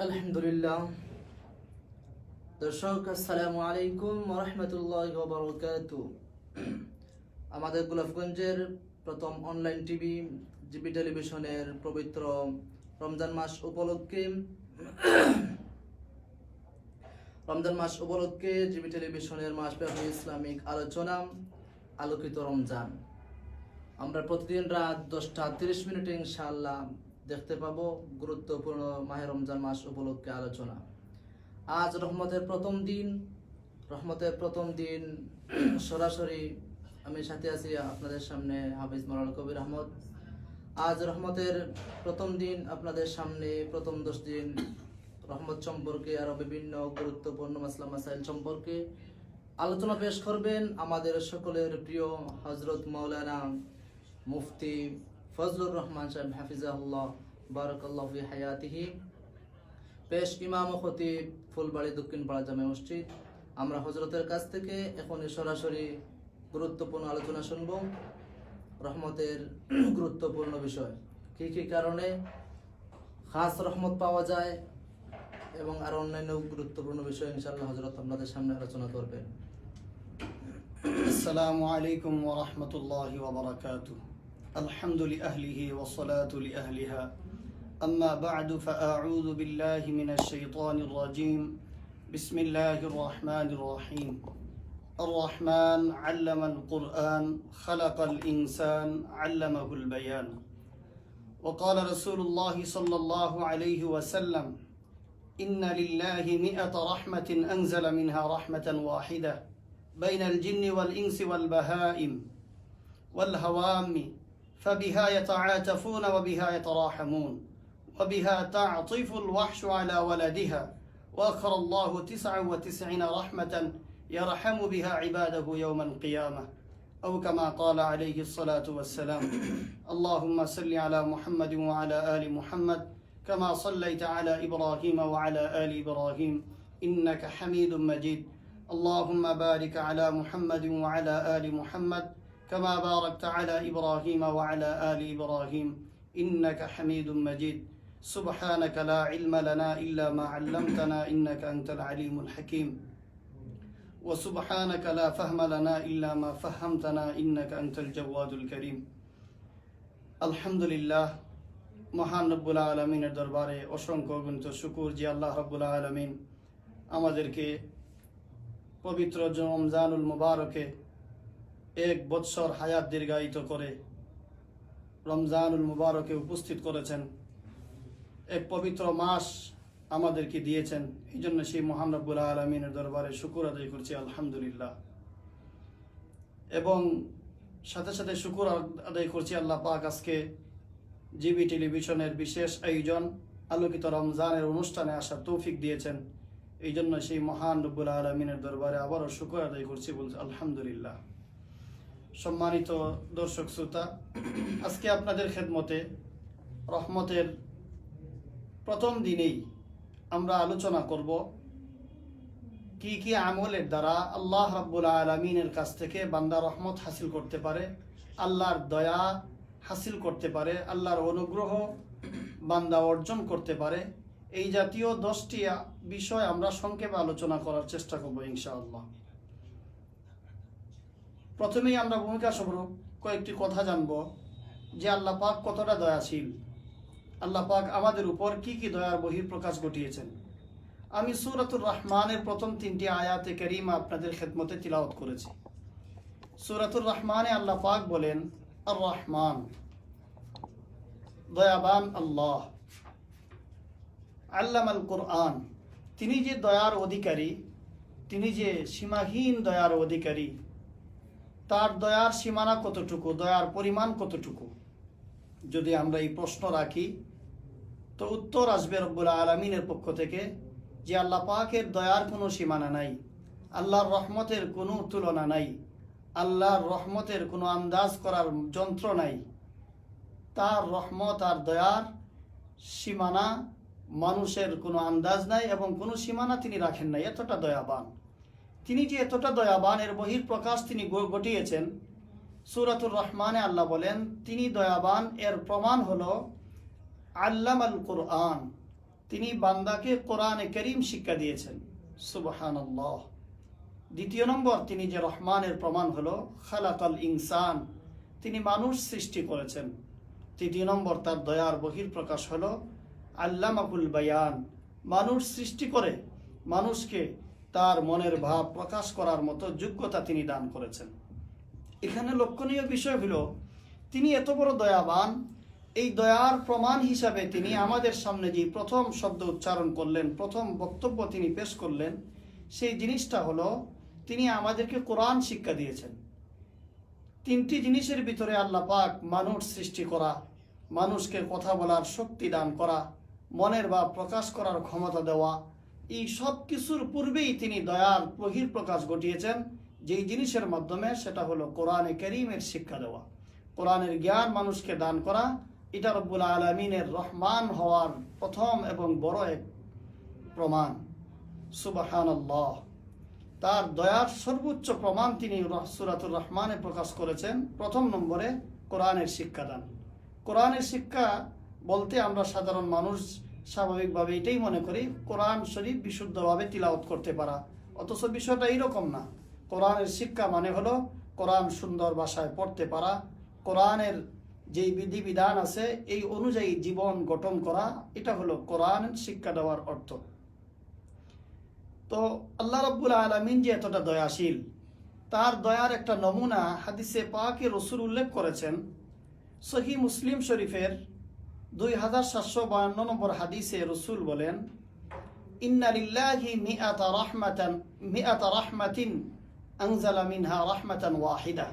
আলহামদুলিল্লাহ। দর্শক, আসসালামু আলাইকুম ওয়া রাহমাতুল্লাহি ওয়া বারাকাতুহু। আমাদের গোলাপগঞ্জের প্রথম অনলাইন টিভি জিবি টেলিভিশনের পবিত্র রমজান মাস উপলক্ষে জিবি টেলিভিশনের মাসব্যাপী ইসলামিক আলোচনা আলোকিত রমজান আমরা প্রতিদিন রাত 10:30 ইনশাআল্লাহ দেখতে পাবো। গুরুত্বপূর্ণ মাহে রমজান মাস উপলক্ষে আলোচনা। আজ রহমতের প্রথম দিন সরাসরি আমি সাথে আছি আপনাদের সামনে হাফিজ মাওলানা কবির আহমদ। আজ রহমতের প্রথম দিন আপনাদের সামনে প্রথম 10 দিন রহমত সম্পর্কে আরো বিভিন্ন গুরুত্বপূর্ণ মাসলা মাসাইল সম্পর্কে আলোচনা পেশ করবেন আমাদের সকলের প্রিয় হযরত মাওলানা মুফতি ফজলুর রহমান সাহেব হাফিজাহুল্লাহ বারাকাল্লাহু ফি হায়াতিহি, পেশ ইমাম ও খতিব ফুলবাড়ি দক্ষিণ পাড়া জামে মসজিদ। আমরা হযরতের কাছ থেকে এখনই সরাসরি গুরুত্বপূর্ণ আলোচনা শুনব রহমতের গুরুত্বপূর্ণ বিষয়, কি কি কারণে খাস রহমত পাওয়া যায় এবং আর অন্যান্য গুরুত্বপূর্ণ বিষয় ইনশাআল্লাহ হযরত আপনাদের সামনে আলোচনা করবেন। السلام عليكم ورحمة الله وبركاته. الحمد لأهله والصلاة لأهلها. أما بعد فأعوذ بالله من الشيطان الرجيم. بسم الله الرحمن الرحيم. الرحمن علم القرآن خلق الإنسان علمه البيان. وقال رسول الله صلى الله عليه وسلم: إن لله 100 رحمة أنزل منها رحمة واحدة بين الجن والإنس والبهائم والهوام، فبها يتعاطفون وبها يتراحمون وبها تعطف الوحش على ولدها، وأخر الله 99 رحمة يرحم بها عباده يوم القيامة، أو كما قال عليه الصلاة والسلام. اللهم صل على محمد وعلى آل محمد كما صليت على إبراهيم وعلى آل إبراهيم إنك حميد مجيد. اللهم بارك على محمد وعلى آل محمد كما باركت على إبراهيم وعلى آل إبراهيم إنك حميد مجيد. سبحانك لا علم لنا إلا ما علمتنا إنك أنت العليم الحكيم. وسبحانك لا فهم لنا إلا ما فهمتنا إنك أنت الجواد الكريم. الحمد لله. মহান রব্বুল আলামিনের দরবারে অসংখ্য অগণিত শুকর যে আল্লাহ রব্বুল আলামিন আমাদেরকে পবিত্র রমজানুল মুবারকে 1 বৎসর হায়াত দীর্ঘায়িত করে রমজানুল মুবারকে উপস্থিত করেছেন, এক পবিত্র মাস আমাদেরকে দিয়েছেন। এই জন্য সেই মহান রব্বুল আলামিনের দরবারে শুকর আদায় করছি আলহামদুলিল্লাহ। এবং সাথে সাথে শুকর আদায় করছি আল্লাহ পাক আজকে জিবি টেলিভিশনের বিশেষ আয়োজন আলোকিত রমজানের অনুষ্ঠানে আসার তৌফিক দিয়েছেন। এই জন্য সেই মহান রব্বুল আলামিনের দরবারে আবারও শুকর আদায় করছি বলছি আলহামদুলিল্লাহ। সম্মানিত দর্শক শ্রোতা, আজকে আপনাদের খেদমতে রহমতের প্রথম দিনেই আমরা আলোচনা করব কি কি আমলের দ্বারা আল্লাহ রাব্বুল আলামিনের কাছ থেকে বান্দা রহমত হাসিল করতে পারে, আল্লাহর দয়া হাসিল করতে পারে, আল্লাহর অনুগ্রহ বান্দা অর্জন করতে পারে। এই জাতীয় 10টি বিষয় আমরা সংক্ষেপে আলোচনা করার চেষ্টা করব ইনশাআল্লাহ। প্রথমেই আমরা ভূমিকা স্বরূপ কয়েকটি কথা জানব যে আল্লাহ পাক কতটা দয়াশীল, আল্লাহ পাক আমাদের উপর কি কি দয়ার বহিঃপ্রকাশ ঘটিয়েছেন। আমি সূরাতুর রহমানের প্রথম 3টি আয়াতে কারিমা আপনাদের খেদমতে তিলাওয়াত করেছি। সূরাতুর রহমানে আল্লাহ পাক বলেন, আর রহমান দয়াবান আল্লাহ, আল্লামাল কোরআন, তিনি যে দয়ার অধিকারী, তিনি যে সীমাহীন দয়ার অধিকারী, তার দয়ার সীমানা কতটুকু, দয়ার পরিমাণ কতটুকু, যদি আমরা এই প্রশ্ন রাখি তো উত্তর আসবে রব্বুল আলামিনের পক্ষ থেকে যে আল্লাহ পাকের দয়ার কোনো সীমানা নাই, আল্লাহর রহমতের কোনো তুলনা নাই, আল্লাহর রহমতের কোনো আন্দাজ করার যন্ত্র নাই। তার রহমত আর দয়ার সীমানা মানুষের কোনো আন্দাজ নাই এবং কোনো সীমানা তিনি রাখেন নাই, এতটা দয়াবান। তিনি যে এতটা দয়াবান এর বহিঃপ্রকাশ তিনি ঘটিয়েছেন। সূরাতুর রহমানে আল্লাহ বলেন তিনি দয়াবান, এর প্রমাণ হলো আল্লামাল কোরআন, তিনি বান্দাকে কোরআনে কারীম শিক্ষা দিয়েছেন। সুবহানাল্লাহ। দ্বিতীয় নম্বর, তিনি যে রহমানের প্রমাণ হলো খালাকাল ইনসান, তিনি মানুষ সৃষ্টি করেছেন। তৃতীয় নম্বর, তার দয়ার বহিঃপ্রকাশ হলো আল্লামাকুল বায়ান, মানুষ সৃষ্টি করে মানুষকে তার মনের ভাব প্রকাশ করার মতো যোগ্যতা তিনি দান করেছেন। এখানে লক্ষণীয় বিষয় হলো তিনি এত বড় দয়াবান, এই দয়ার প্রমাণ হিসাবে তিনি আমাদের সামনে যে প্রথম শব্দ উচ্চারণ করলেন, প্রথম বক্তব্য তিনি পেশ করলেন, সেই জিনিসটা হলো তিনি আমাদেরকে কোরআন শিক্ষা দিয়েছেন। তিনটি জিনিসের ভিতরে আল্লাহ পাক মানুষ সৃষ্টি করা, মানুষকে কথা বলার শক্তি দান করা, মনের ভাব প্রকাশ করার ক্ষমতা দেওয়া, এই সব কিছুর পূর্বেই তিনি দয়ার বহিঃপ্রকাশ ঘটিয়েছেন যেই জিনিসের মাধ্যমে, সেটা হলো কোরআনে কারীমের শিক্ষা দেওয়া, কোরআনের জ্ঞান মানুষকে দান করা। এটা রব্বুল আলামিনের রহমান হওয়ার প্রথম এবং বড় এক প্রমাণ। সুবহানাল্লাহ। তার দয়ার সর্বোচ্চ প্রমাণ তিনি সূরাতুর রহমানে প্রকাশ করেছেন। প্রথম নম্বরে কোরআনের শিক্ষাদান। কোরআনের শিক্ষা বলতে আমরা সাধারণ মানুষ স্বাভাবিকভাবে এটাই মনে করি কোরআন শরীফ বিশুদ্ধভাবে তিলাওয়াত করতে পারা, অথচ বিষয়টা এইরকম না। কোরআনের শিক্ষা মানে হলো কোরআন সুন্দর ভাষায় পড়তে পারা, কোরআনের যেই বিধিবিধান আছে এই অনুযায়ী জীবন গঠন করা, এটা হলো কোরআন শিক্ষা দেওয়ার অর্থ। তো আল্লাহ রাব্বুল আলামিন যে এতটা দয়াশীল, তার দয়ার একটা নমুনা হাদিসে পাকে রসুল উল্লেখ করেছেন। সহিহ মুসলিম শরীফের 2752 নম্বর হাদিসে রসুল বলেন, ইন্না লিল্লাহি মিআতা রাহমাতিন আনজালা মিনহা রাহমাতান ওয়াহিদা।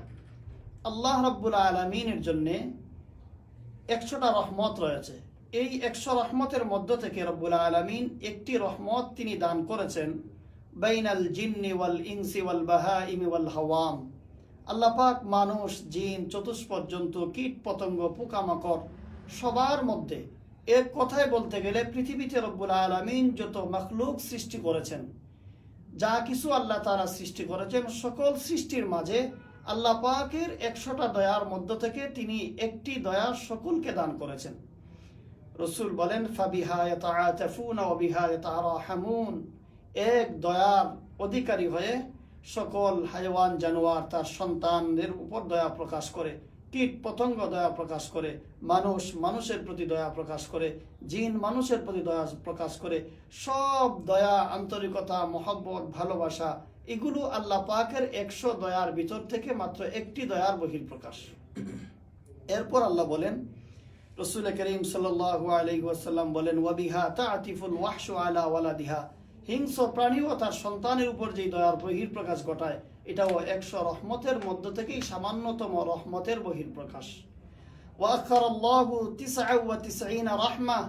আল্লাহ রাব্বুল আলামিনের জন্য 100টা রহমত রয়েছে। এই 100 রহমতের মধ্য থেকে রব্বুল আলামিন একটি রহমত তিনি দান করেছেন বাইনাল জিন্নি ওয়াল ইনসি ওয়াল বাহাইমি ওয়াল হাওয়াম। আল্লাহ পাক মানুষ, জিন, চতুষ্পদ জন্তু, কীট পতঙ্গ, পোকামাকড় সবার মধ্যে, এক কথায় বলতে গেলে পৃথিবীতে রব্বুল আলামিন যত মাখলুক সৃষ্টি করেছেন, যা কিছু আল্লাহ তাআলা সৃষ্টি করেছেন, সকল সৃষ্টির মাঝে আল্লাহ পাকের 100টা দয়ার মধ্য থেকে তিনি একটি দয়া সকলকে দান করেছেন। রসুল বলেন, ফাবিহা ইয়াতাআতাফুনা ওয়া বিহা ইয়াতারাহামুন। এক দয়ার অধিকারী হয়ে সকল হায়াওয়ান জানোয়ার তার সন্তানদের উপর দয়া প্রকাশ করে, কীট পতঙ্গ দয়া প্রকাশ করে, মানুষ মানুষের প্রতি দয়া প্রকাশ করে, জিন মানুষের প্রতি দয়া প্রকাশ করে। সব দয়া, আন্তরিকতা, মহব্বত, ভালোবাসা, এগুলো আল্লাহ পাকের 100 দয়ার ভিতর থেকে মাত্র একটি দয়ার বহিঃপ্রকাশ। এরপর আল্লাহ বলেন, রাসূল করিম সাল্লাল্লাহু আলাইহি ওয়াসাল্লাম বলেন, ওয়াবিহা তাআতিফুল ওয়াহশু আলা ওয়ালাদিহা। হিংস্র প্রাণীও তার সন্তানের উপর যেই দয়ার বহিঃপ্রকাশ ঘটায়, এটাও 100 রহমতের মধ্য থেকেই সামান্যতম রহমতের বহিঃপ্রকাশ। ওয়াখারাল্লাহু 99 রাহমা।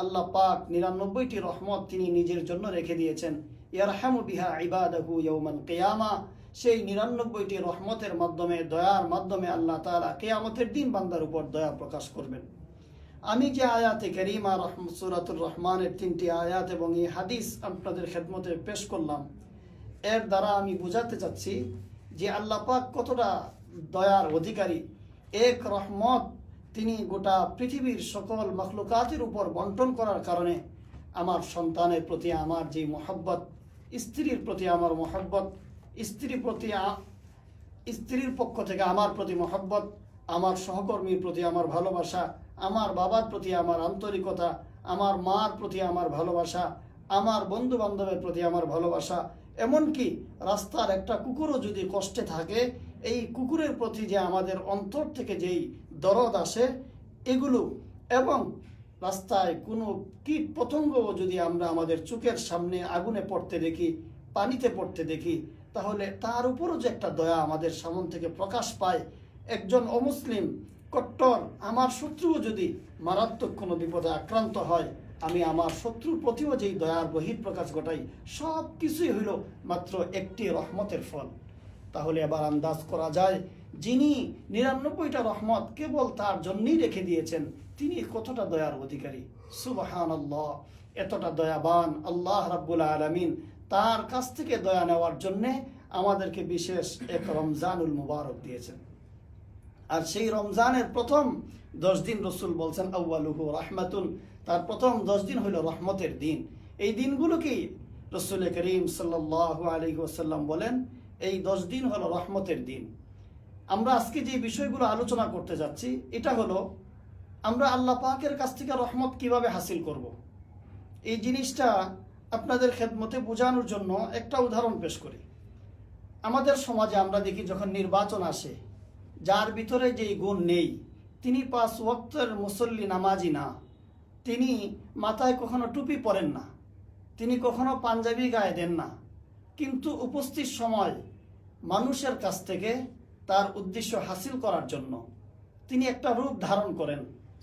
আল্লাহ পাক 99টি রহমত তিনি নিজের জন্য রেখে দিয়েছেন। ইয়ারহামু বিহা ইবাদাহু ইয়াউমাল কিয়ামা। সেই 99টি রহমতের মাধ্যমে, দয়ার মাধ্যমে আল্লাহ তাআলা কিয়ামতের দিন বান্দার উপর দয়া প্রকাশ করবেন। আমি যে আয়াতে কারিমা সূরাতুর রহমানের 3টি আয়াত এবং এই হাদিস আপনাদের খেদমতে পেশ করলাম, এর দ্বারা আমি বোঝাতে চাচ্ছি যে আল্লাহ পাক কতটা দয়ার অধিকারী। এক রহমত তিনি গোটা পৃথিবীর সকল মাখলুকাতের উপর বন্টন করার কারণে আমার সন্তানের প্রতি আমার যে মহব্বত, স্ত্রীর প্রতি আমার মহব্বত, স্ত্রীর পক্ষ থেকে আমার প্রতি মহব্বত, আমার সহকর্মীর প্রতি আমার ভালোবাসা, আমার বাবার প্রতি আমার আন্তরিকতা, আমার মার প্রতি আমার ভালোবাসা, আমার বন্ধু বান্ধবের প্রতি আমার ভালোবাসা, এমনকি রাস্তার একটা কুকুরও যদি কষ্টে থাকে, এই কুকুরের প্রতি যে আমাদের অন্তর থেকে যেই দরদ আসে এগুলো, এবং রাস্তায় কোনো কীট পতঙ্গও যদি আমরা আমাদের চোখের সামনে আগুনে পড়তে দেখি, পানিতে পড়তে দেখি, তাহলে তার উপরও যে একটা দয়া আমাদের সামন থেকে প্রকাশ পায়। একজন অমুসলিম কট্টর আমার শত্রুও যদি মারাত্মক কোনো বিপদে আক্রান্ত হয়, আমি আমার শত্রুর প্রতিও যেই দয়ার বহিঃপ্রকাশ ঘটাই, সব কিছুই হইল মাত্র একটি রহমতের ফল। তাহলে এবার আন্দাজ করা যায় যিনি 99টা রহমত কেবল তার জন্যই রেখে দিয়েছেন, তিনি কতটা দয়ার অধিকারী। সুবহানাল্লাহ। এতটা দয়াবান আল্লাহ রাব্বুল আলামিন তার কাছ থেকে দয়া নেওয়ার জন্যে আমাদেরকে বিশেষ এক রমজানুল মুবারক দিয়েছেন। আর সেই রমজানের প্রথম 10 দিন রসুল বলছেন আউয়ালুহু রাহমাতুন, তার প্রথম 10 দিন হলো রহমতের দিন। এই দিনগুলোকেই রাসূল করিম সাল্লাল্লাহু আলাইহি ওয়াসাল্লাম বলেন এই 10 দিন হলো রহমতের দিন। আমরা আজকে যে বিষয়গুলো আলোচনা করতে যাচ্ছি এটা হলো আমরা আল্লাহ পাকের কাছ থেকে রহমত কিভাবে হাসিল করব। এই জিনিসটা আপনাদের খেদমতে বোঝানোর জন্য একটা উদাহরণ পেশ করি। আমাদের সমাজে আমরা দেখি যখন নির্বাচন আসে, যার ভিতরে যেই গুণ নেই, তিনি 5 ওয়াক্তের মুসল্লি নামাজি না, তিনি মাথায় কখনো টুপি পরেন না, তিনি কখনো পাঞ্জাবি গায়ে দেন না, কিন্তু উপস্থিত সময় মানুষের কাছ থেকে তার উদ্দেশ্য হাসিল করার জন্য তিনি একটা রূপ ধারণ করেন,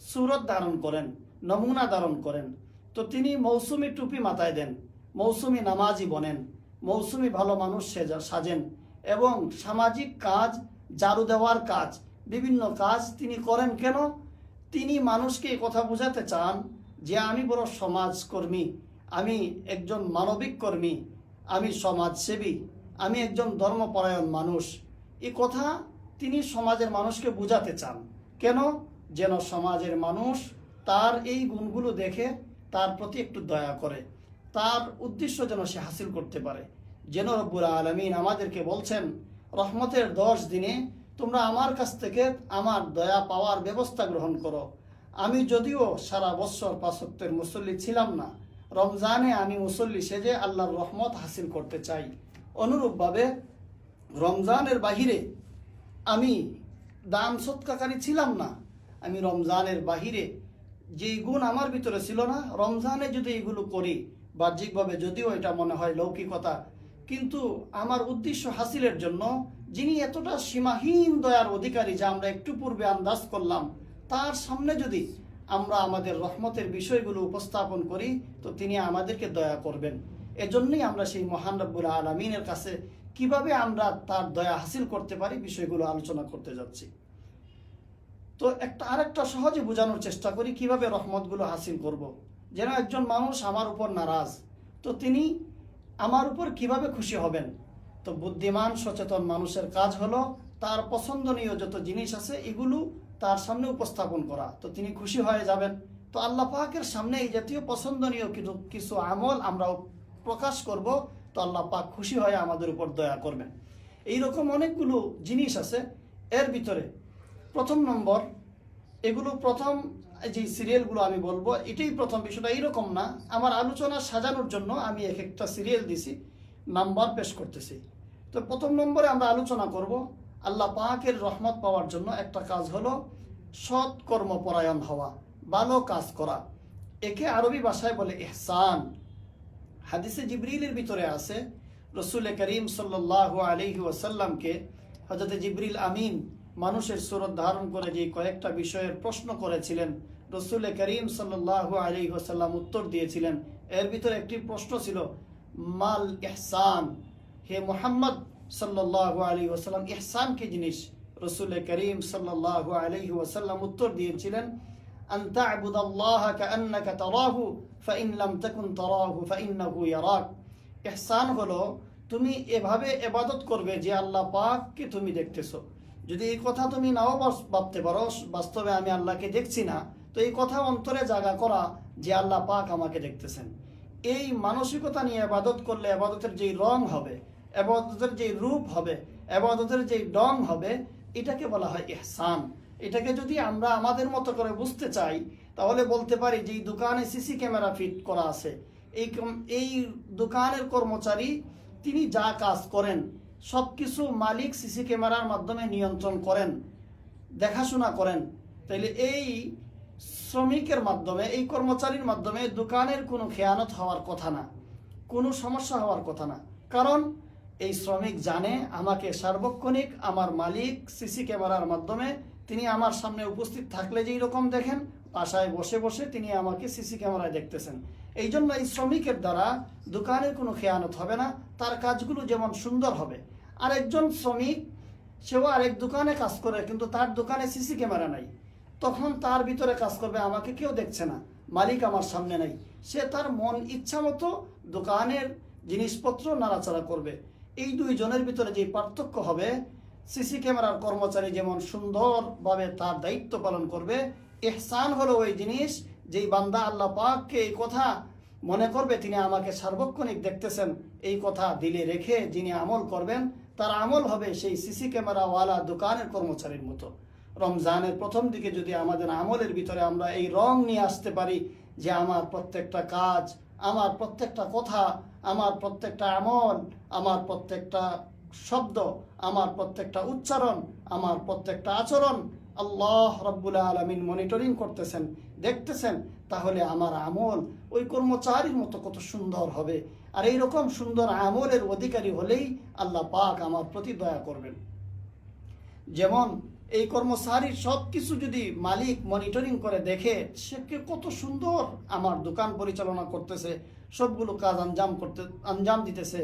সুরত ধারণ করেন, নমুনা ধারণ করেন। তো তিনি মৌসুমি টুপি মাথায় দেন, মৌসুমি নামাজি বনেন, মৌসুমি ভালো মানুষ সাজেন এবং সামাজিক কাজ, ঝাড়ু দেওয়ার কাজ, বিভিন্ন কাজ তিনি করেন। কেন? তিনি মানুষকে এই কথা বোঝাতে চান যে আমি বড় সমাজকর্মী, আমি একজন মানবিক কর্মী, আমি সমাজসেবী, আমি একজন ধর্মপরায়ণ মানুষ। এই কথা তিনি সমাজের মানুষকে বোঝাতে চান। কেন? যেন সমাজের মানুষ তার এই গুণগুলো দেখে তার প্রতি একটু দয়া করে, তার উদ্দেশ্য যেন সে হাসিল করতে পারে। যেন রব্বুল আলামিন আমাদেরকে বলছেন রহমতের 10 দিনে তোমরা আমার কাছ থেকে আমার দয়া পাওয়ার ব্যবস্থা গ্রহণ করো। আমি যদিও সারা বছর 5 ওয়াক্তের মুসল্লি ছিলাম না, রমজানে আমি মুসল্লি সেজে আল্লাহর রহমত হাসিল করতে চাই। অনুরূপভাবে রমজানের বাহিরে আমি দান সৎকারী ছিলাম না, আমি রমজানের বাহিরে যেই গুণ আমার ভিতরে ছিল না, রমজানে যদি এগুলো করি, বাহ্যিকভাবে যদিও এটা মনে হয় লৌকিকতা, কিন্তু আমার উদ্দেশ্য হাসিলের জন্য যিনি এতটা সীমাহীন দয়ার অধিকারী যা আমরা একটু পূর্বে আন্দাজ করলাম, তার সামনে যদি আমরা আমাদের রহমতের বিষয়গুলো উপস্থাপন করি তো তিনি আমাদেরকে দয়া করবেন। এজন্যই আমরা সেই মহান রব্বুল আলামিনের কাছে কিভাবে আমরা তার দয়া হাসিল করতে পারি বিষয়গুলো আলোচনা করতে যাচ্ছি। তো আরেকটা সহজে বোঝানোর চেষ্টা করি কিভাবে রহমতগুলো হাসিল করব। যেন একজন মানুষ আমার উপর নারাজ, তো তিনি আমার উপর কিভাবে খুশি হবেন? তো বুদ্ধিমান সচেতন মানুষের কাজ হলো তার পছন্দনীয় যত জিনিস আছে এগুলো তার সামনে উপস্থাপন করা, তো তিনি খুশি হয়ে যাবেন। তো আল্লাহ পাকের সামনে এই জাতীয় পছন্দনীয় কিছু আমল আমরা প্রকাশ করব, তো আল্লাহ পাক খুশি হয়ে আমাদের উপর দয়া করবেন। এইরকম অনেকগুলো জিনিস আছে। এর ভিতরে প্রথম নম্বর, এগুলো প্রথম যে সিরিয়ালগুলো আমি বলবো এটাই প্রথম বিষয়টা এইরকম না, আমার আলোচনা সাজানোর জন্য আমি এক একটা সিরিয়াল দিছি, নাম্বার পেশ করতেছি। তো প্রথম নম্বরে আমরা আলোচনা করব আল্লাহ পাকের রহমত পাওয়ার জন্য একটা কাজ হলো সৎ কর্মপরায়ণ হওয়া, ভালো কাজ করা। একে আরবি ভাষায় বলে ইহসান। হাদিসে জিবরিলের ভিতরে আছে রাসূল করিম সাল্লাল্লাহু আলাইহি ওয়াসাল্লামকে হযরত জিবরিল আমিন মানুষের সুরত ধারণ করে যে কয়েকটা বিষয়ের প্রশ্ন করেছিলেন, রাসূল করিম সাল্লাল্লাহু আলাইহি ওয়াসাল্লাম উত্তর দিয়েছিলেন। এর ভিতরে একটি প্রশ্ন ছিল মাল ইহসান, হে মুহাম্মদ সাল্লাল্লাহু আলাইহি ওয়াসাল্লাম ইহসান কি জিনিস? রাসূল করিম সাল্লাল্লাহু আলাইহি ওয়াসাল্লাম উত্তর দিয়েছিলেন আন তা'বুদাল্লাহা কাআন্নাকা তারাহু ফাইন লাম তাকুন তারাহু ফাইন্নাহু ইয়ারাক। ইহসান হলো তুমি এভাবে ইবাদত করবে যে আল্লাহ পাককে তুমি দেখতেছো। যদি এই কথা তুমি নাও ভাবতে পারো বাস্তবে আমি আল্লাহকে দেখছি না, তো এই কথা অন্তরে জায়গা করা যে আল্লাহ পাক আমাকে দেখতেছেন। এই মানসিকতা নিয়ে ইবাদত করলে ইবাদতের যেই রং হবে, ইবাদতের যেই রূপ হবে, ইবাদতের যেই ডং হবে, এটাকে বলা হয় ইহসান। এটাকে যদি আমরা আমাদের মতো করে বুঝতে চাই তাহলে বলতে পারি যে দোকানে সিসি ক্যামেরা ফিট করা আছে, এই দোকানের কর্মচারী তিনি যা কাজ করেন সব কিছু মালিক সিসি ক্যামেরার মাধ্যমে নিয়ন্ত্রণ করেন, দেখাশোনা করেন। তাইলে এই শ্রমিকের মাধ্যমে, এই কর্মচারীর মাধ্যমে দোকানের কোনো খেয়ানত হওয়ার কথা না, কোনো সমস্যা হওয়ার কথা না। কারণ এই শ্রমিক জানে আমাকে সার্বক্ষণিক আমার মালিক সিসি ক্যামেরার মাধ্যমে তিনি আমার সামনে উপস্থিত থাকলে যেই রকম দেখেন, বাসায় বসে বসে তিনি আমাকে সিসি ক্যামেরায় দেখতেছেন। এই জন্য এই শ্রমিকের দ্বারা দোকানের কোনো খেয়ানত হবে না, তার কাজগুলো যেমন সুন্দর হবে। আর একজন শ্রমিক সেও আরেক দোকানে কাজ করে কিন্তু তার দোকানে সিসি ক্যামেরা নাই, তখন তার ভিতরে কাজ করবে আমাকে কেউ দেখছে না, মালিক আমার সামনে নাই, সে তার মন ইচ্ছা মতো দোকানের জিনিসপত্র নাড়াচাড়া করবে। এই দুইজনের ভিতরে যে পার্থক্য হবে, সিসি ক্যামেরার কর্মচারী যেমন সুন্দরভাবে তার দায়িত্ব পালন করবে, ইহসান হলো ওই জিনিস যেই বান্দা আল্লাহ পাককে এই কথা মনে করবে তিনি আমাকে সার্বক্ষণিক দেখতেছেন, এই কথা দিলে রেখে যিনি আমল করবেন তার আমল হবে সেই সিসি ক্যামেরাওয়ালা দোকানের কর্মচারীর মতো। রমজানের প্রথম দিকে যদি আমাদের আমলের ভিতরে আমরা এই রং নিয়ে আসতে পারি যে আমার প্রত্যেকটা কাজ, আমার প্রত্যেকটা কথা, আমার প্রত্যেকটা আমল, আমার প্রত্যেকটা শব্দ, আমার প্রত্যেকটা উচ্চারণ, আমার প্রত্যেকটা আচরণ আল্লাহ রাব্বুল আলামিন মনিটরিং করতেছেন, দেখতেছেন, তাহলে আমার আমল ওই কর্মচারীর মতো কত সুন্দর হবে। আর এইরকম সুন্দর আমলের অধিকারী হলেই আল্লাহ পাক আমার প্রতি দয়া করবেন। যেমন এই কর্মচারীর সব কিছু যদি মালিক মনিটরিং করে দেখে সে কত সুন্দর আমার দোকান পরিচালনা করতেছে, সবগুলো কাজ আঞ্জাম দিতেছে,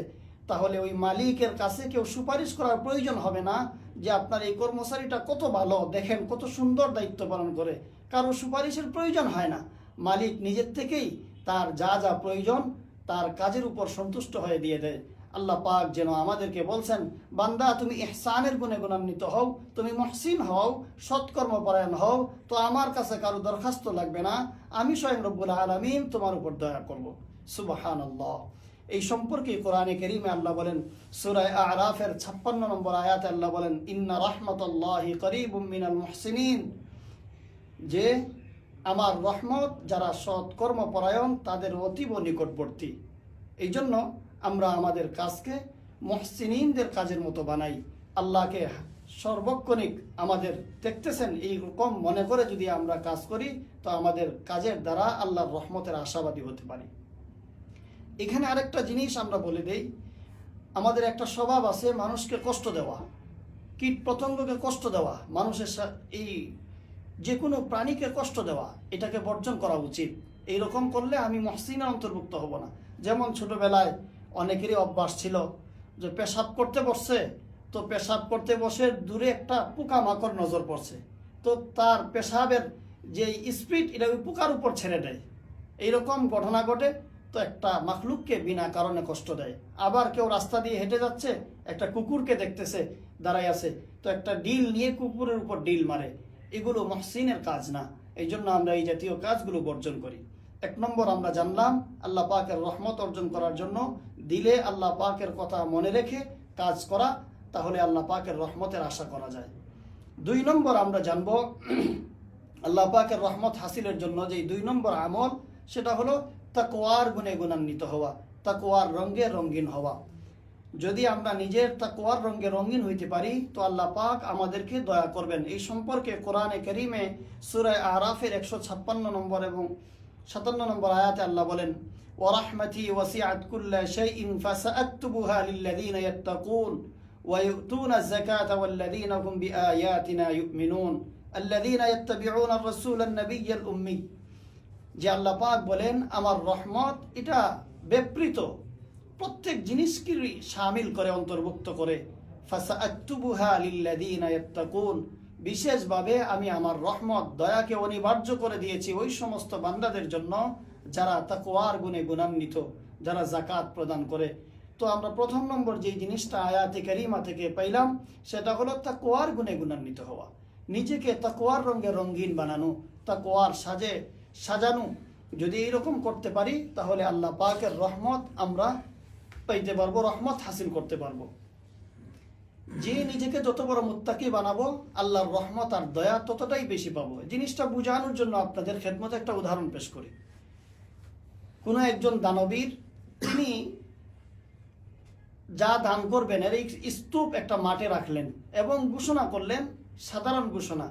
তাহলে ওই মালিকের কাছে কেউ সুপারিশ করার প্রয়োজন হবে না যে আপনার এই কর্মচারীটা কত ভালো, দেখেন কত সুন্দর দায়িত্ব পালন করে। কারো সুপারিশের প্রয়োজন হয় না, মালিক নিজের থেকেই তার যা যা প্রয়োজন তার কাজের উপর সন্তুষ্ট হয়ে দিয়ে দেয়। আল্লাহ পাক যেন আমাদেরকে বলছেন, বান্দা তুমি ইহসানের গুণে গুণান্বিত হও, তুমি মুহসিন হও, সৎকর্মপরায়ণ হও, তো আমার কাছে কারো দরখাস্ত লাগবে না, আমি স্বয়ং রব্বুল আলামিন তোমার উপর দয়া করব। সুবহানাল্লাহ। এই সম্পর্কে কোরআনে কারীমে আল্লাহ বলেন, সূরা আরাফের 56 নম্বর আয়াতে আল্লাহ বলেন, ইন্না রাহমাতাল্লাহি করিবুম মিনাল মুহসিনিন, যে আমার রহমত যারা সৎকর্মপরায়ণ তাদের অতীব নিকটবর্তী। এই জন্য আমরা আমাদের কাজকে মুহসিনিনদের কাজের মতো বানাই। আল্লাহকে সর্বক্ষণিক আমাদের দেখতেছেন এই রকম মনে করে যদি আমরা কাজ করি তো আমাদের কাজের দ্বারা আল্লাহর রহমতের আশাবাদী হতে পারি। এখানে আরেকটা জিনিস আমরা বলে দেই, আমাদের একটা স্বভাব আছে মানুষকে কষ্ট দেওয়া, কীট পতঙ্গকে কষ্ট দেওয়া, মানুষের এই যে কোনো প্রাণীকে কষ্ট দেওয়া, এটাকে বর্জন করা উচিত। এইরকম করলে আমি মুহসিনের অন্তর্ভুক্ত হব না। যেমন ছোটবেলায় অনেকেরই অভ্যাস ছিল যে পেশাব করতে বসছে, তো পেশাব করতে বসে দূরে একটা পোকামাকড় নজর পড়ছে, তো তার পেশাবের যে স্পিড এটা ওই পোকার উপর ছেড়ে দেয়। এইরকম ঘটনা ঘটে, তো একটা মাখলুককে বিনা কারণে কষ্ট দেয়। আবার কেউ রাস্তা দিয়ে হেঁটে যাচ্ছে, একটা কুকুরকে দেখতেছে দাঁড়াই আছে, তো একটা ডিল নিয়ে কুকুরের উপর ডিল মারে। এগুলো মুহসিনের কাজ না। এই জন্য আমরা এই জাতীয় কাজগুলো বর্জন করি। 1 নম্বর আমরা জানলাম আল্লাহ পাকের রহমত অর্জন করার জন্য দিলে আল্লাহ পাকের কথা মনে রেখে কাজ করা, তাহলে আল্লাহ পাকের রহমতের আশা করা যায়। 2 নম্বর আমরা জানব আল্লাহ পাকের রহমত হাসিলের জন্য যে 2 নম্বর আমল, সেটা হলো তাকওয়ার গুণে গুণান্বিত হওয়া, তাকওয়ার রঙে রঙিন হওয়া। যদি আমরা নিজের তাকওয়ার রঙে রঙিন হইতে পারি তো আল্লাহ পাক আমাদেরকে দয়া করবেন। এই সম্পর্কে কোরআনে কারীমে সূরা আরাফের 156 নম্বর এবং 57 নম্বর আয়াতে আল্লাহ বলেন, ওয়া রাহমাতি ওয়াসিআত কুল্লা শাইইন ফাসাআকতুবুহা লিল্লাযীনা ইয়াত্তাকুন ওয়া ইউতুনা যাকাতা ওয়াল্লাযীনা হুম বিআয়াতিনা ইউমিনুন আল্লাযীনা ইয়াত্তাবিউনা আর-রাসূলান নাবিয়্যাল উম্মি। যে আল্লাহ পাক বলেন আমার রহমত এটা বিবৃত প্রত্যেক জিনিসকে শামিল করে, অন্তর্ভুক্ত করে। ফাসাআকতুবুহা লিল্লাযীনা ইয়াত্তাকুন, বিশেষভাবে আমি আমার রহমত দয়াকে অনিবার্য করে দিয়েছি ওই সমস্ত বান্দাদের জন্য যারা তাকওয়ার গুণে গুণান্বিত, যারা যাকাত প্রদান করে। তো আমরা 1 নম্বর যে জিনিসটা আয়াতে কারিমা থেকে পাইলাম সেটা হলো তাকওয়ার গুণে গুণান্বিত হওয়া, নিজেকে তাকওয়ার রঙে রঙিন বানানো, তাকওয়ার সাজে সাজানো। যদি এইরকম করতে পারি তাহলে আল্লাহ পাকের রহমত আমরা পাইতে পারবো, রহমত হাসিল করতে পারবো। যে নিজেকে যত বড় মুত্তাকি বানাবো আল্লাহর রহমত আর দয়া ততটাই বেশি পাবো। জিনিসটা বোঝানোর জন্য আপনাদের খেদমতে একটা উদাহরণ পেশ করি। কোনো একজন দানবীর তিনি যা দান করবেন এর স্তূপ একটা মাঠে রাখলেন এবং ঘোষণা করলেন, সাধারণ ঘোষণা,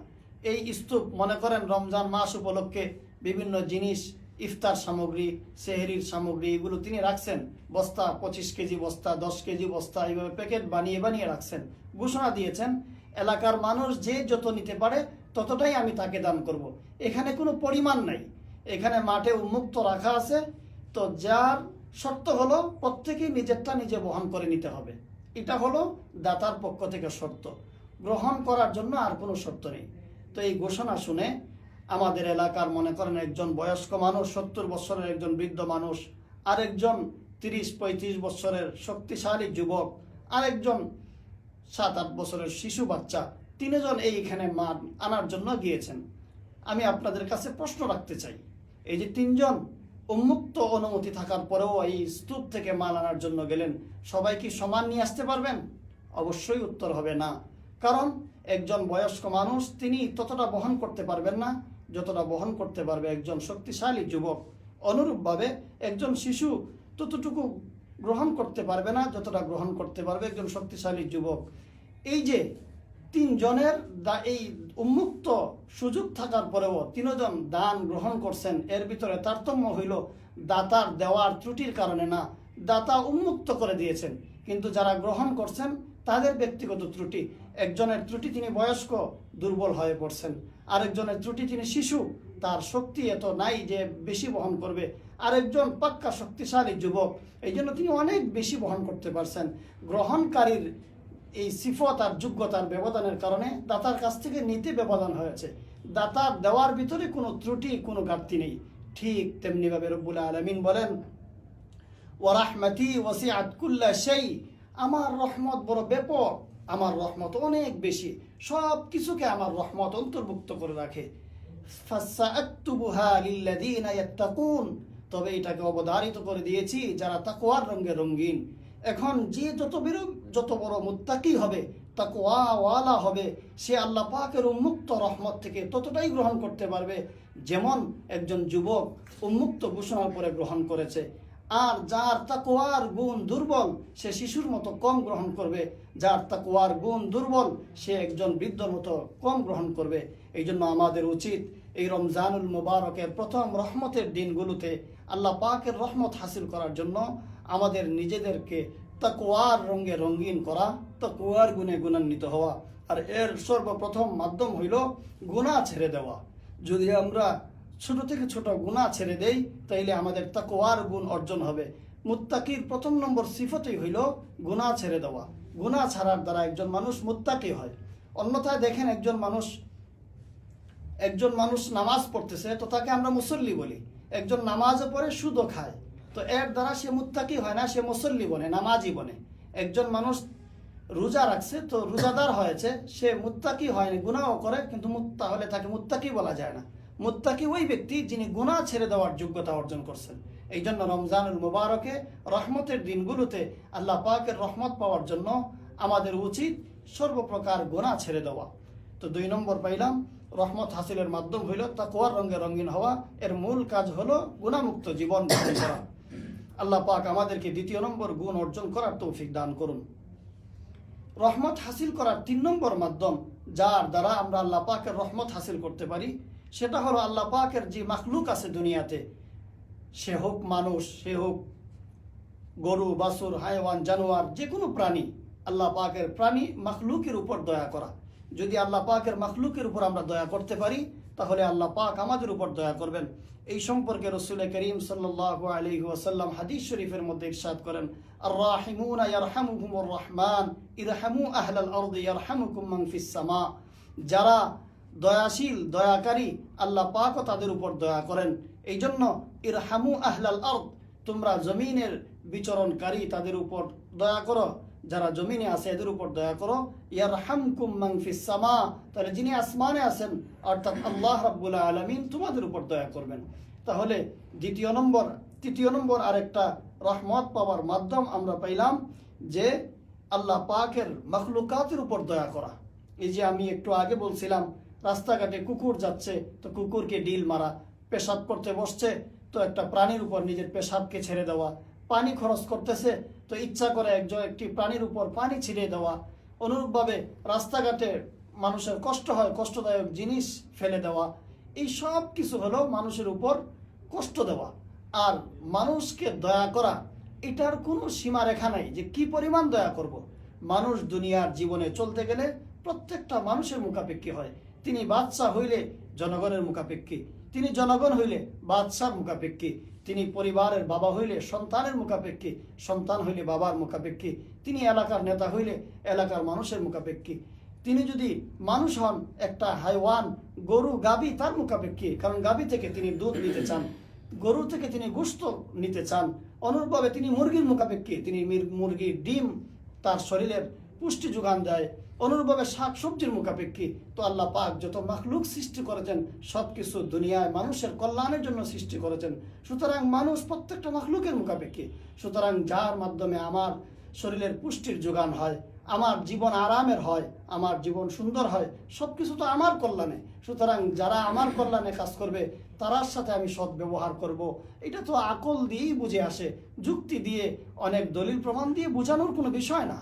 এই স্তূপ মনে করেন রমজান মাস উপলক্ষে বিভিন্ন জিনিস, ইফতার সামগ্রী, সেহরির সামগ্রী, এগুলো তিনি রাখছেন বস্তা, 25 কেজি বস্তা, 10 কেজি বস্তা, এইভাবে প্যাকেট বানিয়ে বানিয়ে রাখছেন। ঘোষণা দিয়েছেন এলাকার মানুষ যে যত নিতে পারে ততটাই আমি তাকে দান করব। এখানে কোনো পরিমাণ নাই, এখানে মাঠে উন্মুক্ত রাখা আছে। তো যার শর্ত হলো প্রত্যেকেই নিজেরটা নিজে বহন করে নিতে হবে। এটা হলো দাতার পক্ষ থেকে শর্ত, গ্রহণ করার জন্য আর কোনো শর্ত নেই। তো এই ঘোষণা শুনে আমাদের এলাকার মনে করেন একজন বয়স্ক মানুষ, 70 বছরের একজন বৃদ্ধ মানুষ, আরেকজন 30-35 বছরের শক্তিশালী যুবক, আরেকজন 7-8 বছরের শিশু বাচ্চা, 3 জন এইখানে মাল আনার জন্য গিয়েছেন। আমি আপনাদের কাছে প্রশ্ন রাখতে চাই, এই যে তিনজন উন্মুক্ত অনুমতি থাকার পরেও এই স্তূপ থেকে মাল আনার জন্য গেলেন, সবাই কি সমান নিয়ে আসতে পারবেন? অবশ্যই উত্তর হবে না। কারণ একজন বয়স্ক মানুষ তিনি ততটা বহন করতে পারবেন না যতটা বহন করতে পারবে একজন শক্তিশালী যুবক। অনুরূপভাবে একজন শিশু ততটুকু গ্রহণ করতে পারবে না যতটা গ্রহণ করতে পারবে একজন শক্তিশালী যুবক। এই যে তিনজনের এই উন্মুক্ত সুযোগ থাকার পরেও তিনজন দান গ্রহণ করছেন, এর ভিতরে তারতম্য হইল দাতার দেওয়ার ত্রুটির কারণে না, দাতা উন্মুক্ত করে দিয়েছেন, কিন্তু যারা গ্রহণ করছেন তাদের ব্যক্তিগত ত্রুটি। একজনের ত্রুটি তিনি বয়স্ক, দুর্বল হয়ে পড়ছেন। আরেকজনের ত্রুটি তিনি শিশু, তার শক্তি এত নাই যে বেশি বহন করবে। আরেকজন পাক্কা শক্তিশালী যুবক, এই জন্য তিনি অনেক বেশি বহন করতে পারছেন। গ্রহণকারীর এই সিফত আর যোগ্যতার ব্যবধানের কারণে দাতার কাছ থেকে নিতে ব্যবধান হয়েছে। দাতার দেওয়ার ভিতরে কোনো ত্রুটি, কোনো ঘাটতি নেই। ঠিক তেমনিভাবে রব্বুল আলামিন বলেন, ওয়া রাহমাতি ওয়াসিআত কুল্লা শাই, আমার রহমত বড় ব্যাপক, আমার রহমত অনেক বেশি, সব কিছুকে আমার রহমত অন্তর্ভুক্ত করে রাখে। ফাসাআতুবুহা লিল্লাযিনা ইয়াত্তাকুন, তবে এটাকে অবধারিত করে দিয়েছি যারা তাকওয়ার রঙে রঙিন। এখন যে যত বড় মুত্তাকি হবে, তাকওয়াওয়ালা হবে, সে আল্লাহ পাকের উন্মুক্ত রহমত থেকে ততটাই গ্রহণ করতে পারবে যেমন একজন যুবক উন্মুক্ত ঘোষণার পরে গ্রহণ করেছে। আর যার তাকওয়ার গুণ দুর্বল সে শিশুর মতো কম গ্রহণ করবে, যার তাকওয়ার গুণ দুর্বল সে একজন বৃদ্ধর মতো কম গ্রহণ করবে। এই জন্য আমাদের উচিত এই রমজানুল মুবারকের প্রথম রহমতের দিনগুলোতে আল্লাহ পাকের রহমত হাসিল করার জন্য আমাদের নিজেদেরকে তাকওয়ার রঙে রঙিন করা, তাকওয়ার গুণে গুণান্বিত হওয়া। আর এর সর্বপ্রথম মাধ্যম হইল গুনাহ ছেড়ে দেওয়া। যদি আমরা ছোট থেকে ছোট গুনাহ ছেড়ে দেই তাইলে আমাদের তাকওয়ার গুণ অর্জন হবে। মুত্তাকির প্রথম নম্বর সিফতই হইল গুনাহ ছেড়ে দেওয়া। গুনাহ ছাড়ার দ্বারা একজন মানুষ মুত্তাকি হয়। অন্যথায় দেখেন একজন মানুষ নামাজ পড়তেছে তো তাকে আমরা মুসল্লি বলি, একজন নামাজও পড়ে সুদও খায়, তো এর দ্বারা সে মুত্তাকি হয় না, সে মুসল্লি বনে, নামাজি বনে। একজন মানুষ রোজা রাখছে তো রোজাদার হয়েছে, সে মুত্তাকি হয়নি, গুনাহও করে, কিন্তু তাহলে তাকে মুত্তাকি বলা যায় না। মুত্তাকি ওই ব্যক্তি যিনি গুনাহ ছেড়ে দেওয়ার যোগ্যতা অর্জন করছেন। এই জন্য রমজানুল মুবারকে রহমতের দিনগুলোতে আল্লাহ পাকের রহমত পাওয়ার জন্য আমাদের উচিত সর্বপ্রকার গুনাহ ছেড়ে দেওয়া। তো 2 নম্বর পাইলাম রহমত হাসিলের মাধ্যম হইল তাকওয়ার রঙে রঙিন হওয়া। এর মূল কাজ হলো গুনাহমুক্ত জীবন গ্রহণ করা। আল্লাহ পাক আমাদেরকে 2 নম্বর গুণ অর্জন করার তৌফিক দান করুন। রহমত হাসিল করার 3 নম্বর মাধ্যম যার দ্বারা আমরা আল্লাহ পাকের রহমত হাসিল করতে পারি সেটা হলো আল্লাহ পাকের যে মাখলুক আছে দুনিয়াতে, সে হোক মানুষ, সে হোক গরু, বাছুর, হায়ওয়ান, জানোয়ার, যে কোনো প্রাণী, আল্লাহ পাকের প্রাণী মাখলুকের উপর দয়া করা। যদি আল্লাহ পাকের মাখলুকের উপর আমরা দয়া করতে পারি তাহলে আল্লাহ পাক আমাদের উপর দয়া করবেন। এই সম্পর্কে রাসূল করিম সাল্লাল্লাহু আলাইহি ওয়াসাল্লাম হাদিস শরীফের মধ্যে ইরশাদ করেন, আর রাহিমুনা ইয়ারহামুহুমুর রহমান ইরহামু আহলাল আরদি ইয়ারহামুকুম মান ফিস সামা। যারা দয়াশীল, দয়াকারী, আল্লাহ পাকও তাদের উপর দয়া করেন। এই জন্য ইরহামু আহলাল আরদ, তোমরা জমিনের বিচরণকারী তাদের উপর দয়া করো, যারা জমিনে আছে এদের উপর দয়া করো। ইয়ারহামকুম মান ফিস সামা, তাহলে যিনি আসমানে আছেন অর্থাৎ আল্লাহ রাব্বুল আলামিন তোমাদের উপর দয়া করবেন। তাহলে 3 নম্বর আরেকটা রহমত পাওয়ার মাধ্যম আমরা পাইলাম যে আল্লাহ পাকের মাখলুকাতের উপর দয়া করা। এই যে আমি একটু আগে বলছিলাম রাস্তাঘাটে কুকুর যাচ্ছে তো কুকুরকে ডিল মারা, পেশাব করতে বসছে তো একটা প্রাণীর উপর নিজের পেশাবকে ছেড়ে দেওয়া, পানি খরচ করতেছে তো ইচ্ছা করে একটি প্রাণীর উপর পানি ছিটিয়ে দেওয়া। অনুরূপভাবে রাস্তাঘাটে মানুষের কষ্ট হয়, কষ্টদায়ক জিনিস ফেলে দেওয়া। এই সব কিছু হলো মানুষের উপর কষ্ট দেওয়া। আর মানুষকে দয়া করা এটার কোনো সীমারেখা নাই যে কি পরিমাণ দয়া করব। মানুষ দুনিয়ার জীবনে চলতে গেলে প্রত্যেকটা মানুষের মুখাপেক্ষী হয়। তিনি বাদশা হইলে জনগণের মুখাপেক্ষী, তিনি জনগণ হইলে বাদশার মুখাপেক্ষী, তিনি পরিবারের বাবা হইলে সন্তানের মুখাপেক্ষী, সন্তান হইলে বাবার মুখাপেক্ষী, তিনি এলাকার নেতা হইলে এলাকার মানুষের মুখাপেক্ষী, তিনি যদি মানুষ হন একটা হাইওয়ান, গরু, গাভী তার মুখাপেক্ষী, কারণ গাভী থেকে তিনি দুধ নিতে চান, গরু থেকে তিনি গোশত নিতে চান। অনুরূপভাবে তিনি মুরগির মুখাপেক্ষী, তিনি মুরগির ডিম তার শরীরের পুষ্টি যোগান দেয়। অনুরূপভাবে শাক সবজির মুখাপেক্ষী। তো আল্লাহ পাক যত মাখলুক সৃষ্টি করেছেন সব কিছু দুনিয়ায় মানুষের কল্যাণের জন্য সৃষ্টি করেছেন। সুতরাং মানুষ প্রত্যেকটা মাখলুকের মুখাপেক্ষী। সুতরাং যার মাধ্যমে আমার শরীরের পুষ্টির যোগান হয়, আমার জীবন আরামের হয়, আমার জীবন সুন্দর হয়, সব কিছু তো আমার কল্যাণে। সুতরাং যারা আমার কল্যাণে কাজ করবে তার সাথে আমি সৎ ব্যবহার করব। এটা তো আকল দিয়েই বুঝে আসে, যুক্তি দিয়ে অনেক দলিল প্রমাণ দিয়ে বোঝানোর কোনো বিষয় না।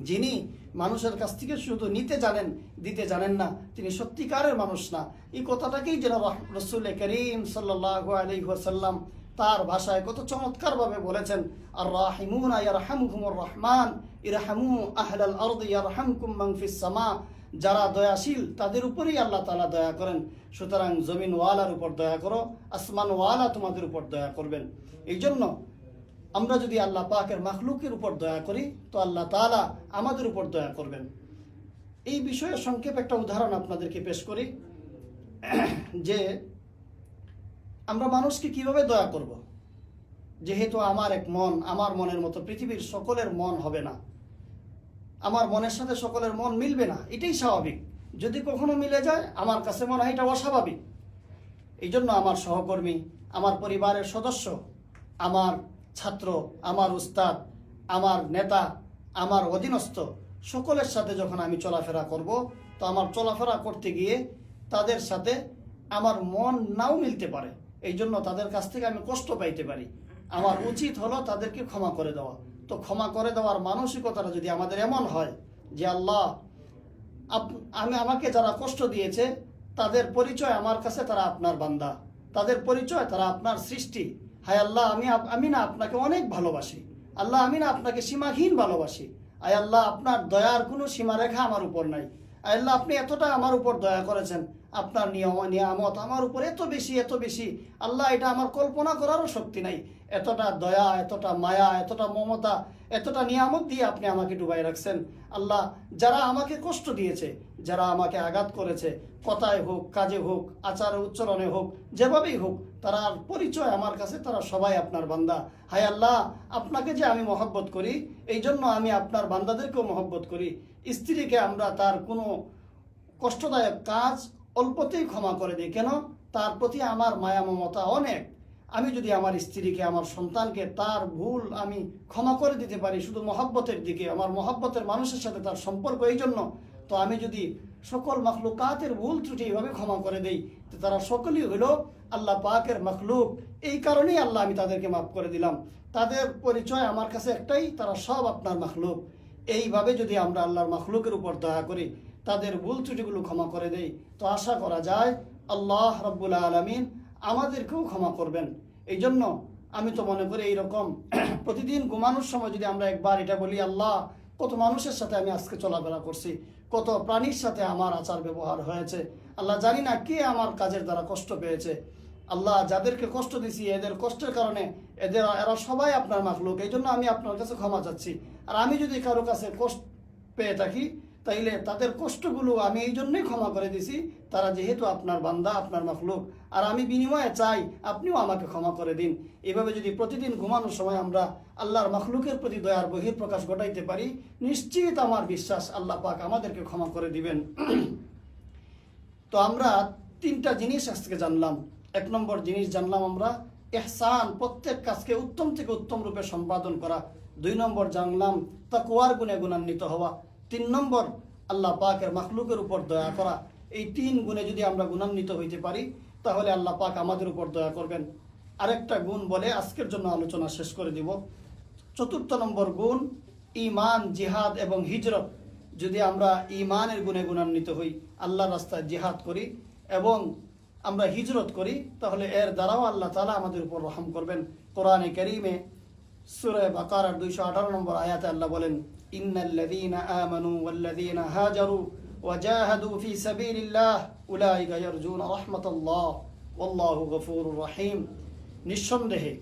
যিনি মানুষের কাছ থেকে শুধু নিতে জানেন, দিতে জানেন না, তিনি সত্যিকারের মানুষ না। এই কথাটাকেই যেন রাসূল করিম সাল্লাল্লাহু আলাইহি ওয়াসাল্লাম তার ভাষায় কত চমৎকারভাবে বলেছেন, আর রাহিমুনা ইয়ারহামুহুমুর রহমান ইরহামু আহলাল আরদি ইয়ারহামকুম মান ফিস সামা। যারা দয়াশীল তাদের উপরেই আল্লাহ তাআলা দয়া করেন। সুতরাং জমিনওয়ালার উপর দয়া করো, আসমানওয়ালা তোমাদের উপর দয়া করবেন। এই জন্য আমরা যদি আল্লাহ পাকের মাখলুকের উপর দয়া করি তো আল্লাহ তাআলা আমাদের উপর দয়া করবেন। এই বিষয়ে সংক্ষেপ একটা উদাহরণ আপনাদেরকে পেশ করি যে আমরা মানুষকে কিভাবে দয়া করব। যেহেতু আমার এক মন, আমার মনের মতো পৃথিবীর সকলের মন হবে না, আমার মনের সাথে সকলের মন মিলবে না, এটাই স্বাভাবিক। যদি কখনো মিলে যায় আমার কাছে মনে হয় এটা অস্বাভাবিক। এই জন্য আমার সহকর্মী, আমার পরিবারের সদস্য, আমার ছাত্র, আমার উস্তাদ, আমার নেতা, আমার অধীনস্থ সকলের সাথে যখন আমি চলাফেরা করব তো আমার চলাফেরা করতে গিয়ে তাদের সাথে আমার মন নাও মিলতে পারে। এই জন্য তাদের কাছ থেকে আমি কষ্ট পাইতে পারি। আমার উচিত হলো তাদেরকে ক্ষমা করে দেওয়া। তো ক্ষমা করে দেওয়ার মানসিকতাটা যদি আমাদের এমন হয় যে আল্লাহ আমাকে যারা কষ্ট দিয়েছে তাদের পরিচয় আমার কাছে তারা আপনার বান্দা, তাদের পরিচয় তারা আপনার সৃষ্টি। হায় আল্লাহ, আমি না আপনাকে অনেক ভালোবাসি। আল্লাহ, আমি না আপনাকে সীমাহীন ভালোবাসি। আয় আল্লাহ, আপনার দয়ার কোনো সীমারেখা আমার উপর নাই। আয় আল্লাহ, আপনি এতটা আমার উপর দয়া করেছেন, আপনার নিয়ামত আমার উপর এত বেশি, এত বেশি। আল্লাহ, এটা আমার কল্পনা করারও শক্তি নাই। এতটা দয়া, এতটা মায়া, এতটা মমতা, এতটা নিয়ামত দিয়ে আপনি আমাকে ডুবাই রাখছেন। আল্লাহ, যারা আমাকে কষ্ট দিয়েছে, যারা আমাকে আঘাত করেছে, কথায় হোক, কাজে হোক, আচার উচ্চারণে হোক, যেভাবেই হোক, তার পরিচয় আমার কাছে তারা সবাই আপনার বান্দা। হায় আল্লাহ, আপনাকে যে আমি মহব্বত করি, এই জন্য আমি আপনার বান্দাদেরকেও মহব্বত করি। স্ত্রীকে আমরা তার কোনো কষ্টদায়ক কাজ অল্পতেই ক্ষমা করে দিই। কেন? তার প্রতি আমার মায়া মমতা অনেক। আমি যদি আমার স্ত্রীকে, আমার সন্তানকে তার ভুল আমি ক্ষমা করে দিতে পারি শুধু মহব্বতের দিকে, আমার মহব্বতের মানুষের সাথে তার সম্পর্ক, এই জন্য তো আমি যদি সকল মাখলুকাতের ভুল ত্রুটি এইভাবে ক্ষমা করে দেই তো তারা সকলেই হলো আল্লাহ পাকের মাখলুক। এই কারণেই আল্লাহ আমি তাদেরকে মাফ করে দিলাম। তাদের পরিচয় আমার কাছে একটাই, তারা সব আপনার মাখলুক। এইভাবে যদি আমরা আল্লাহর মাখলুকের উপর দয়া করি, তাদের ভুল ত্রুটিগুলো ক্ষমা করে দেই, তো আশা করা যায় আল্লাহ রাব্বুল আলামিন আমাদেরকেও ক্ষমা করবেন। এই জন্য আমি তো মনে করি এইরকম প্রতিদিন ঘুমানোর সময় যদি আমরা একবার এটা বলি, আল্লাহ, কত মানুষের সাথে আমি আজকে চলাফেরা করছি, কত প্রাণীর সাথে আমার আচার ব্যবহার হয়েছে, আল্লাহ জানি না কে আমার কাজের দ্বারা কষ্ট পেয়েছে। আল্লাহ, যাদেরকে কষ্ট দিছি এদের কষ্টের কারণে এরা সবাই আপনার মাখলুক। এই জন্য আমি আপনার কাছে ক্ষমা চাচ্ছি। আর আমি যদি কারো কাছে কষ্ট পেয়ে থাকি তাইলে তাদের কষ্টগুলো আমি এই জন্যই ক্ষমা করে দিছি, তারা যেহেতু আপনার বান্দা, আপনার মাখলুক। আর আমি বিনিময়ে চাই আপনিও আমাকে ক্ষমা করে দিন। এভাবে যদি প্রতিদিন ঘুমানোর সময় আমরা আল্লাহর মাখলুকের প্রতি দয়ার বহিঃপ্রকাশ ঘটাইতে পারি, নিশ্চিত আমার বিশ্বাস আল্লাহ পাক আমাদেরকে ক্ষমা করে দিবেন। তো আমরা তিনটা জিনিস আজকে জানলাম। এক নম্বর জিনিস জানলাম আমরা ইহসান, প্রত্যেক কাজকে উত্তম থেকে উত্তম রূপে সম্পাদন করা। 2 নম্বর জানলাম তাকওয়ার গুণে গুণান্বিত হওয়া। 3 নম্বর আল্লাহ পাকের মাখলুকের উপর দয়া করা। এই 3 গুণে যদি আমরা গুণান্বিত হইতে পারি তাহলে আল্লাহ পাক আমাদের উপর দয়া করবেন। আরেকটা গুণ বলে আজকের জন্য আলোচনা শেষ করে দিব। 4 নম্বর গুণ ঈমান, জিহাদ এবং হিজরত। যদি আমরা ঈমানের গুণে গুণান্বিত হই, আল্লাহর রাস্তায় জিহাদ করি এবং আমরা হিজরত করি, তাহলে এর দ্বারাও আল্লাহ তাআলা আমাদের উপর রহম করবেন। কোরআনে কারীমে সূরা বাকারার 218 নম্বর আয়াতে আল্লাহ বলেন, ইন্নাল্লাযীনা আমানু ওয়াল্লাযীনা হাজারু ওয়াজাহাদু ফি সাবিলিল্লাহ উলাইকা ইয়ারজুনা রাহমাতাল্লাহ ওয়াল্লাহু গফুরুর রহিম। নিঃসন্দেহে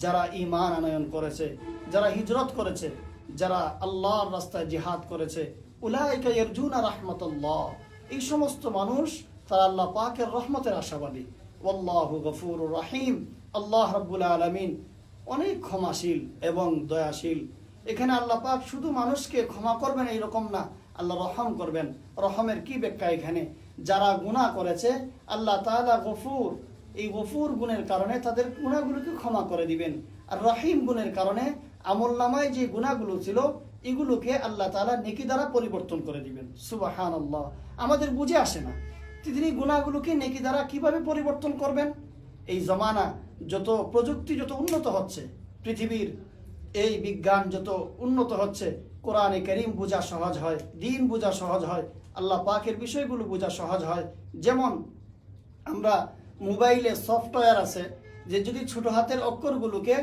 যারা ঈমান আনয়ন করেছে, যারা হিজরত করেছে, যারা আল্লাহর রাস্তায় জিহাদ করেছে, উলাইকা ইয়ারজুনা রাহমাতাল্লাহ, এই সমস্ত মানুষ তারা আল্লাহ পাকের রহমতের আশাবাদী। ওয়াল্লাহু গফুরুর রহিম, আল্লাহ রাব্বুল আলামিন অনেক ক্ষমাশীল এবং দয়াশীল। এখানে আল্লাহ পাক শুধু মানুষকে ক্ষমা করবেন এইরকম না, আল্লাহ রহম করবেন। রহমের কি ব্যাখ্যা এখানে? যারা গুনাহ করেছে আল্লাহ তাআলা গফুর, এই গফুর গুণের কারণে তাদের গুনাহগুলোকে ক্ষমা করে দিবেন। আর রহিম গুণের কারণে আমলনামায় যে গুনাহগুলো ছিল এগুলোকে আল্লাহ তাআলা নেকি দ্বারা পরিবর্তন করে দিবেন। সুবহানাল্লাহ। আমাদের বুঝে আসে না তিনি গুনাহগুলোকে নেকি দ্বারা কিভাবে পরিবর্তন করবেন। এই জমানা যত প্রযুক্তি যত উন্নত হচ্ছে, পৃথিবীর এই বিজ্ঞান যত উন্নত হচ্ছে, কোরআনে কারীম বোঝা সহজ হয়, দ্বীন বোঝা সহজ হয়, আল্লাহ পাকের বিষয়গুলো বোঝা সহজ হয়। যেমন আমরা মোবাইলে সফটওয়্যার আছে যে যদি ছোট হাতের অক্ষরগুলোকে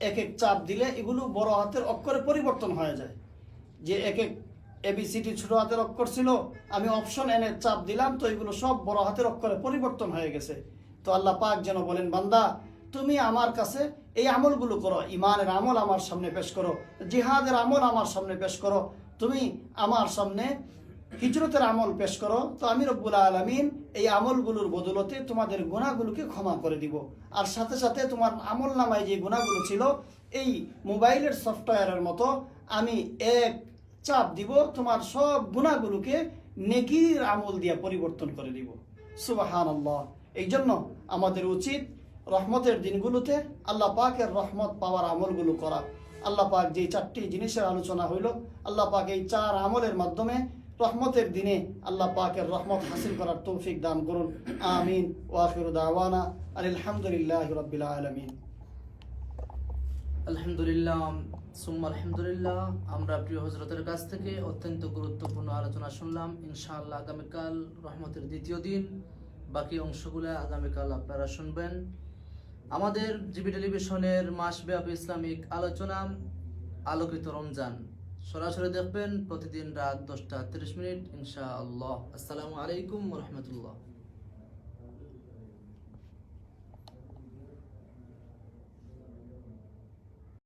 এক এক চাপ দিলে এগুলো বড় হাতের অক্ষরে পরিবর্তন হয়ে যায়। যে এক এক এবিসিডি ছোট হাতের অক্ষর ছিল, আমি অপশন এনে চাপ দিলাম, তো এগুলো সব বড় হাতের অক্ষরে পরিবর্তন হয়ে গেছে। তো আল্লাহ পাক যেন বলেন, বান্দা তুমি আমার কাছে এই আমলগুলো করো, ইমানের আমল আমার সামনে পেশ করো, জিহাদের আমল আমার সামনে পেশ করো, তুমি আমার সামনে হিজরতের আমল পেশ করো, তো আমি রব্বুল আলামিন এই আমলগুলোর বদলতে তোমাদের গুনাহগুলোকে ক্ষমা করে দিব। আর সাথে সাথে তোমার আমল নামায় যে গুনাহগুলো ছিল এই মোবাইলের সফটওয়্যারের মতো আমি এক চাপ দিব, তোমার সব গুনাহগুলোকে নেকির আমল দিয়ে পরিবর্তন করে দিব। সুবহানাল্লাহ। এই জন্য আমাদের উচিত রহমতের দিনগুলোতে আল্লাহ পাকের রহমত পাওয়ার আমলগুলো করা। আল্লাহ পাক যে 4টি জিনিসের আলোচনা হইল, আল্লাহ পাক এই 4 আমলের মাধ্যমে রহমতের দিনে আল্লাহ পাকের রহমত হাসিল করার তৌফিক দান করুন। আমিন। ওয়া আখিরু দাওয়ানা আলহামদুলিল্লাহি রাব্বিল আলামিন। আলহামদুলিল্লাহ সুম্মা আলহামদুলিল্লাহ। আমরা প্রিয় হযরতের কাছ থেকে অত্যন্ত গুরুত্বপূর্ণ আলোচনা শুনলাম। ইনশাআল্লাহ আগামীকাল রহমতের দ্বিতীয় দিন, বাকি অংশগুলো আগামীকাল আপনারা শুনবেন। আমাদের জিবি টেলিভিশনের মাসব্যাপী ইসলামিক আলোচনা আলোকিত রমজান সরাসরি দেখবেন প্রতিদিন রাত 10টা 30 মিনিট ইনশাআল্লাহ। আসসালামু আলাইকুম ওয়া রাহমাতুল্লাহ।